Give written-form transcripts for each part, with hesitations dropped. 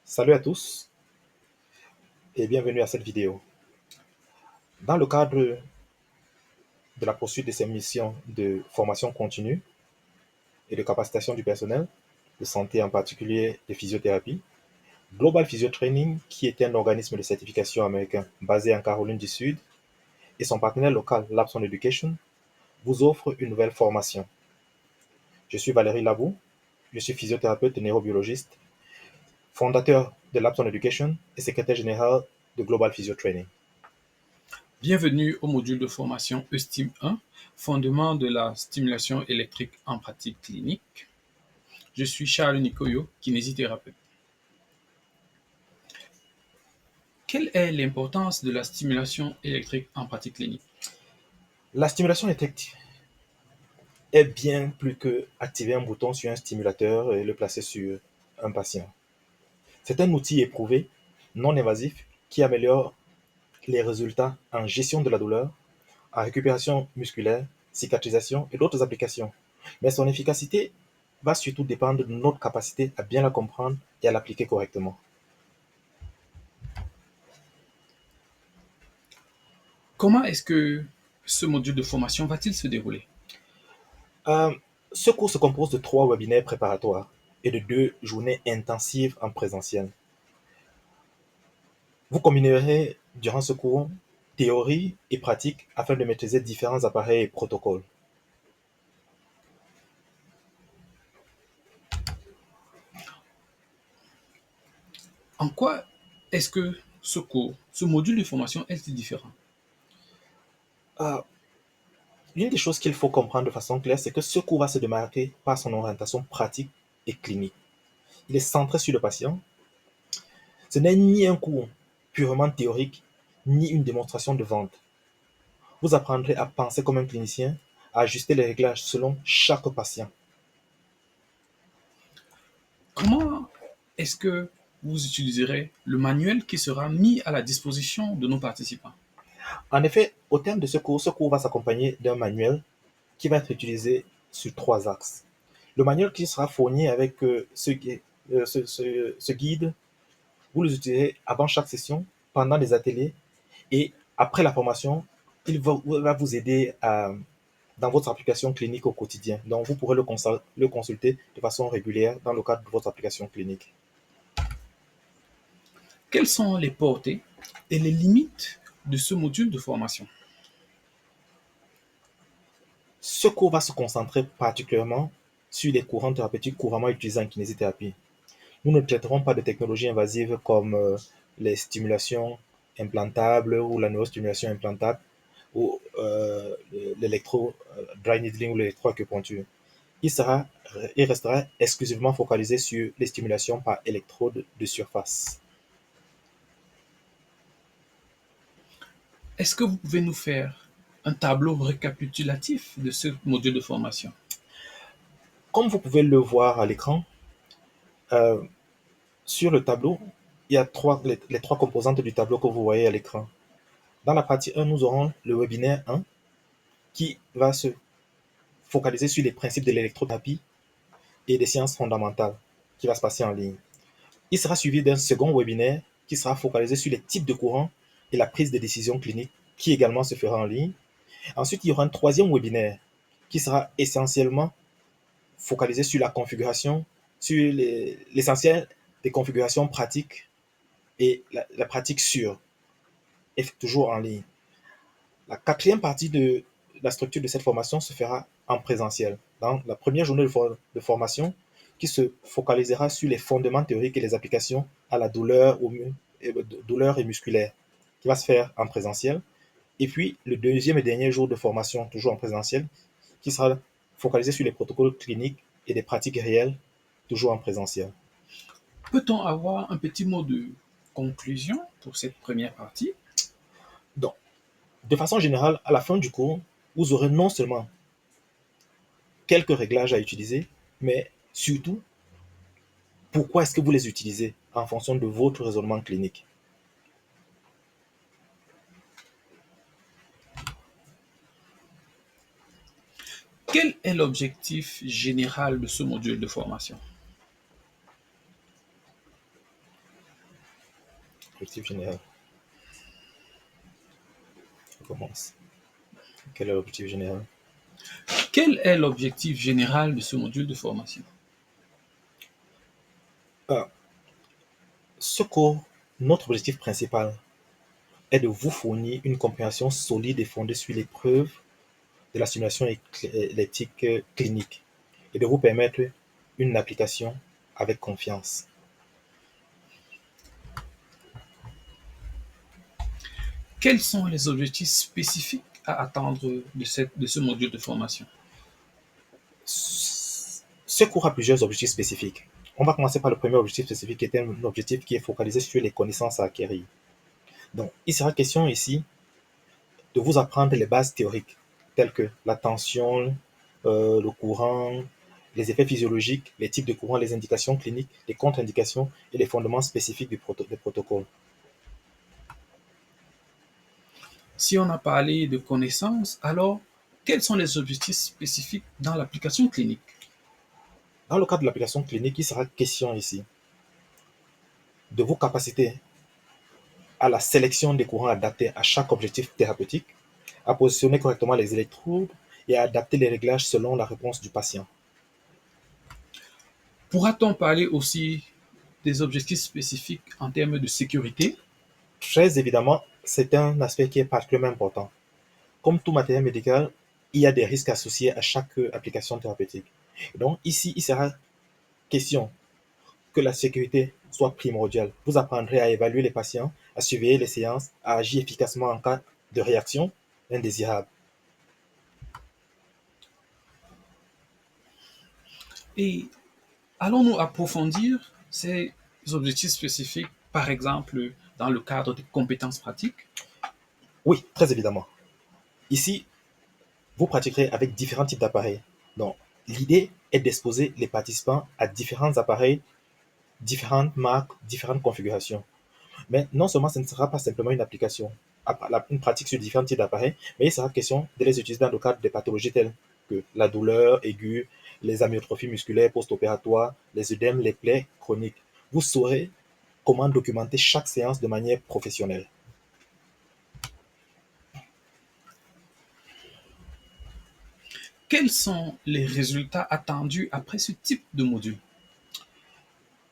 Salut à tous et bienvenue à cette vidéo. Dans le cadre de la poursuite de ces missions de formation continue et de capacitation du personnel, de santé en particulier de physiothérapie, Global Physio Training, qui est un organisme de certification américain basé en Caroline du Sud, et son partenaire local, Labson Education, vous offre une nouvelle formation. Je suis Valérie Labou, je suis physiothérapeute et neurobiologiste, fondateur de Labson Education et secrétaire général de Global Physio Training. Bienvenue au module de formation ESTIM 1, fondement de la stimulation électrique en pratique clinique. Je suis Charles Nicoyo, kinésithérapeute. Quelle est l'importance de la stimulation électrique en pratique clinique? La stimulation électrique est bien plus que activer un bouton sur un stimulateur et le placer sur un patient. C'est un outil éprouvé, non invasif, qui améliore les résultats en gestion de la douleur, en récupération musculaire, cicatrisation et d'autres applications. Mais son efficacité va surtout dépendre de notre capacité à bien la comprendre et à l'appliquer correctement. Comment est-ce que ce module de formation va-t-il se dérouler? Euh, Ce cours se compose de 3 webinaires préparatoires et de 2 journées intensives en présentiel. Vous combinerez durant ce cours théorie et pratique afin de maîtriser différents appareils et protocoles. En quoi est-ce que ce cours, ce module de formation est-il différent? Euh, L'une des choses qu'il faut comprendre de façon claire, c'est que ce cours va se démarquer par son orientation pratique et clinique. Il est centré sur le patient. Ce n'est ni un cours purement théorique, ni une démonstration de vente. Vous apprendrez à penser comme un clinicien, à ajuster les réglages selon chaque patient. Comment est-ce que vous utiliserez le manuel qui sera mis à la disposition de nos participants? En effet, au terme de ce cours va s'accompagner d'un manuel qui va être utilisé sur 3 axes. Le manuel qui sera fourni avec ce guide, vous l'utilisez avant chaque session, pendant les ateliers et après la formation, va vous aider dans votre application clinique au quotidien. Donc, vous pourrez le consulter de façon régulière dans le cadre de votre application clinique. Quelles sont les portées et les limites de ce module de formation? Ce cours va se concentrer particulièrement sur les courants thérapeutiques couramment utilisés en kinésithérapie. Nous ne traiterons pas de technologies invasives comme les stimulations implantables ou la neurostimulation implantable ou l'électro-dry needling ou l'électroacupuncture. Il il restera exclusivement focalisé sur les stimulations par électrode de surface. Est-ce que vous pouvez nous faire un tableau récapitulatif de ce module de formation? Comme vous pouvez le voir à l'écran, euh, sur le tableau, il y a les 3 composantes du tableau que vous voyez à l'écran. Dans la partie 1, nous aurons le webinaire 1 qui va se focaliser sur les principes de l'électrothérapie et des sciences fondamentales qui va se passer en ligne. Il sera suivi d'un second webinaire qui sera focalisé sur les types de courants et la prise de décision clinique qui également se fera en ligne. Ensuite, il y aura un troisième webinaire qui sera essentiellement focalisé sur la configuration, sur l'essentiel des configurations pratiques et la pratique sûre, et toujours en ligne. La quatrième partie de la structure de cette formation se fera en présentiel, dans la première journée de formation qui se focalisera sur les fondements théoriques et les applications à la douleur et musculaire, qui va se faire en présentiel. Et puis le deuxième et dernier jour de formation, toujours en présentiel, qui sera focalisé sur les protocoles cliniques et des pratiques réelles, toujours en présentiel. Peut-on avoir un petit mot de conclusion pour cette première partie? Donc, de façon générale, à la fin du cours, vous aurez non seulement quelques réglages à utiliser, mais surtout pourquoi est-ce que vous les utilisez en fonction de votre raisonnement clinique. Quel est l'objectif général de ce module de formation? Objectif général. On commence. Quel est l'objectif général? Quel est l'objectif général de ce module de formation? Ah, ce cours, notre objectif principal est de vous fournir une compréhension solide et fondée sur les preuves de la simulation électrique clinique et de vous permettre une application avec confiance. Quels sont les objectifs spécifiques à attendre de ce module de formation? Ce cours a plusieurs objectifs spécifiques. On va commencer par le premier objectif spécifique qui est un objectif qui est focalisé sur les connaissances à acquérir. Donc, il sera question ici de vous apprendre les bases théoriques telles que la tension, le courant, les effets physiologiques, les types de courant, les indications cliniques, les contre-indications et les fondements spécifiques des protocoles. Si on a parlé de connaissances, alors quels sont les objectifs spécifiques dans l'application clinique? Dans le cadre de l'application clinique, il sera question ici de vos capacités à la sélection des courants adaptés à chaque objectif thérapeutique, à positionner correctement les électrodes et à adapter les réglages selon la réponse du patient. Pourra-t-on parler aussi des objectifs spécifiques en termes de sécurité? Très évidemment, c'est un aspect qui est particulièrement important. Comme tout matériel médical, il y a des risques associés à chaque application thérapeutique. Donc ici, il sera question que la sécurité soit primordiale. Vous apprendrez à évaluer les patients, à surveiller les séances, à agir efficacement en cas de réaction indésirable. Et allons-nous approfondir ces objectifs spécifiques, par exemple, dans le cadre des compétences pratiques? Oui, très évidemment. Ici, vous pratiquerez avec différents types d'appareils. Donc, l'idée est d'exposer les participants à différents appareils, différentes marques, différentes configurations. Mais non seulement ce ne sera pas simplement une application, une pratique sur différents types d'appareils, mais il sera question de les utiliser dans le cadre des pathologies telles que la douleur aiguë, les amyotrophies musculaires post-opératoires, les œdèmes, les plaies chroniques. Vous saurez comment documenter chaque séance de manière professionnelle. Quels sont les résultats attendus après ce type de module?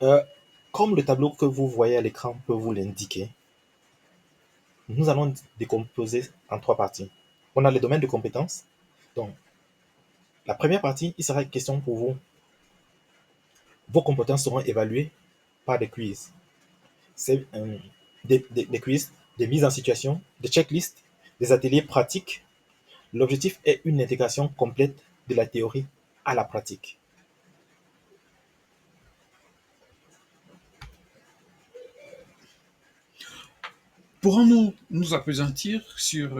Euh, Comme le tableau que vous voyez à l'écran peut vous l'indiquer, nous allons décomposer en trois parties. On a les domaines de compétences. Donc, la première partie, il sera question pour vous. Vos compétences seront évaluées par des quiz. C'est des quiz, des mises en situation, des checklists, des ateliers pratiques. L'objectif est une intégration complète de la théorie à la pratique. Pourrons-nous nous appesantir sur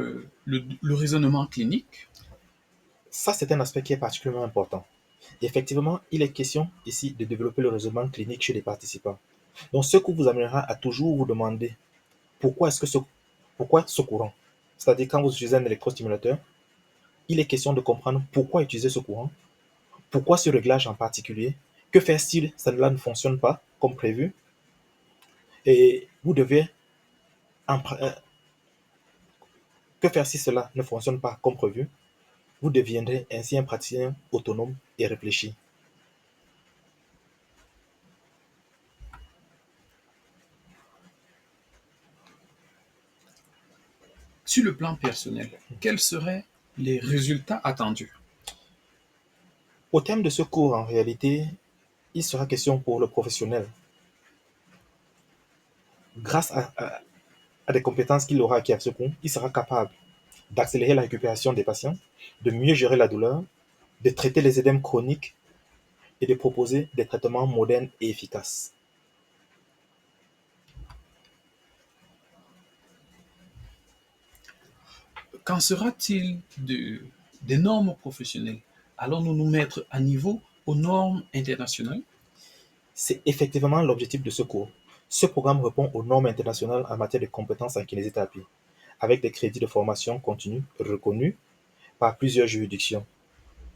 le raisonnement clinique? Ça, c'est un aspect qui est particulièrement important. Effectivement, il est question ici de développer le raisonnement clinique chez les participants. Donc, ce qui vous amènera à toujours vous demander pourquoi pourquoi ce courant. C'est-à-dire, quand vous utilisez un électrostimulateur, il est question de comprendre pourquoi utiliser ce courant, pourquoi ce réglage en particulier, que faire si cela ne fonctionne pas comme prévu, et vous devez que faire si cela ne fonctionne pas comme prévu. Vous deviendrez ainsi un praticien autonome et réfléchi. Sur le plan personnel, quels seraient les résultats attendus? Au terme de ce cours, en réalité, il sera question pour le professionnel, grâce à des compétences qu'il aura acquises à ce cours, il sera capable d'accélérer la récupération des patients, de mieux gérer la douleur, de traiter les œdèmes chroniques et de proposer des traitements modernes et efficaces. Qu'en sera-t-il des normes professionnelles? Allons-nous nous mettre à niveau aux normes internationales? C'est effectivement l'objectif de ce cours. Ce programme répond aux normes internationales en matière de compétences en kinésithérapie, avec des crédits de formation continue reconnus par plusieurs juridictions,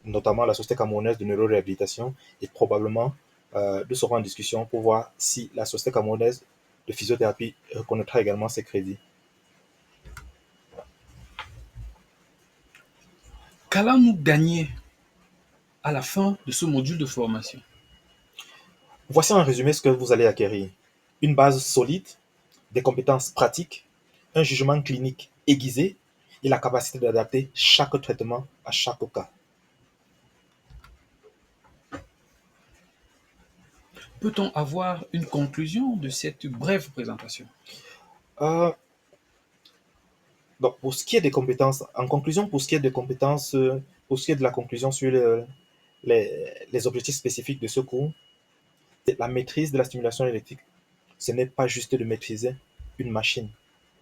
notamment la Société camerounaise de neuroréhabilitation, et probablement nous serons en discussion pour voir si la Société camerounaise de physiothérapie reconnaîtra également ces crédits. Qu'allons-nous gagner à la fin de ce module de formation? Voici en résumé ce que vous allez acquérir. Une base solide, des compétences pratiques, un jugement clinique aiguisé et la capacité d'adapter chaque traitement à chaque cas. Peut-on avoir une conclusion de cette brève présentation? Euh, donc, pour ce qui est des compétences, en conclusion, pour ce qui est des compétences, pour ce qui est de la conclusion sur les objectifs spécifiques de ce cours, c'est la maîtrise de la stimulation électrique. Ce n'est pas juste de maîtriser une machine,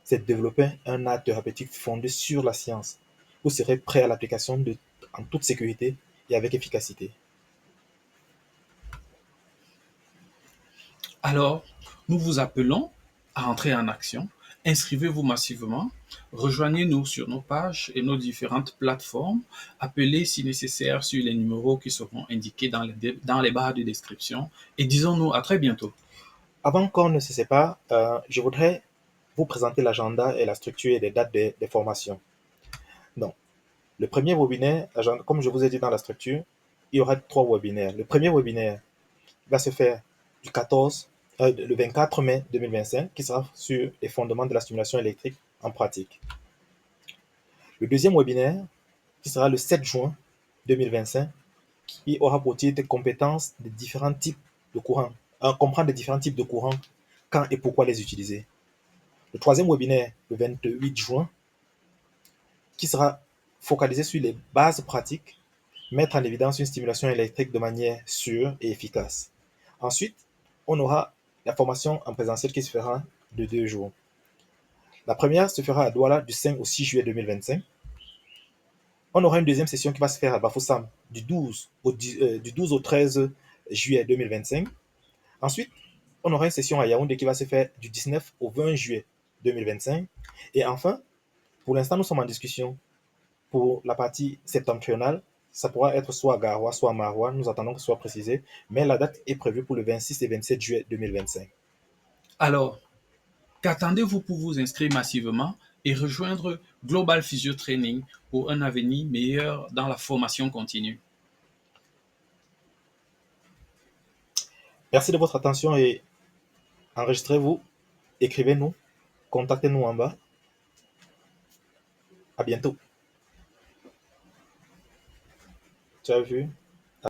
c'est de développer un art thérapeutique fondé sur la science. Vous serez prêt à l'application en toute sécurité et avec efficacité. Alors, nous vous appelons à entrer en action. Inscrivez-vous massivement. Rejoignez-nous sur nos pages et nos différentes plateformes. Appelez si nécessaire sur les numéros qui seront indiqués dans les barres de description. Et disons-nous à très bientôt. Avant qu'on ne se sépare, je voudrais vous présenter l'agenda et la structure et les dates des formations. Donc, le premier webinaire, comme je vous ai dit dans la structure, il y aura 3 webinaires. Le premier webinaire va se faire le 24 mai 2025, qui sera sur les fondements de la stimulation électrique en pratique. Le deuxième webinaire, qui sera le 7 juin 2025, qui aura pour titre compétences des différents types de courants, comprendre les différents types de courants, quand et pourquoi les utiliser. Le troisième webinaire, le 28 juin, qui sera focalisé sur les bases pratiques, mettre en évidence une stimulation électrique de manière sûre et efficace. Ensuite, on aura la formation en présentiel qui se fera de 2 jours. La première se fera à Douala du 5 au 6 juillet 2025. On aura une deuxième session qui va se faire à Bafoussam du 12 au 13 juillet 2025. Ensuite, on aura une session à Yaoundé qui va se faire du 19 au 20 juillet 2025. Et enfin, pour l'instant, nous sommes en discussion pour la partie septentrionale. Ça pourra être soit à Garoua, soit à Maroua. Nous attendons que ce soit précisé. Mais la date est prévue pour le 26 et 27 juillet 2025. Alors, qu'attendez-vous pour vous inscrire massivement et rejoindre Global Physio Training pour un avenir meilleur dans la formation continue? Merci de votre attention et enregistrez-vous, écrivez-nous, contactez-nous en bas. À bientôt. Tu as vu?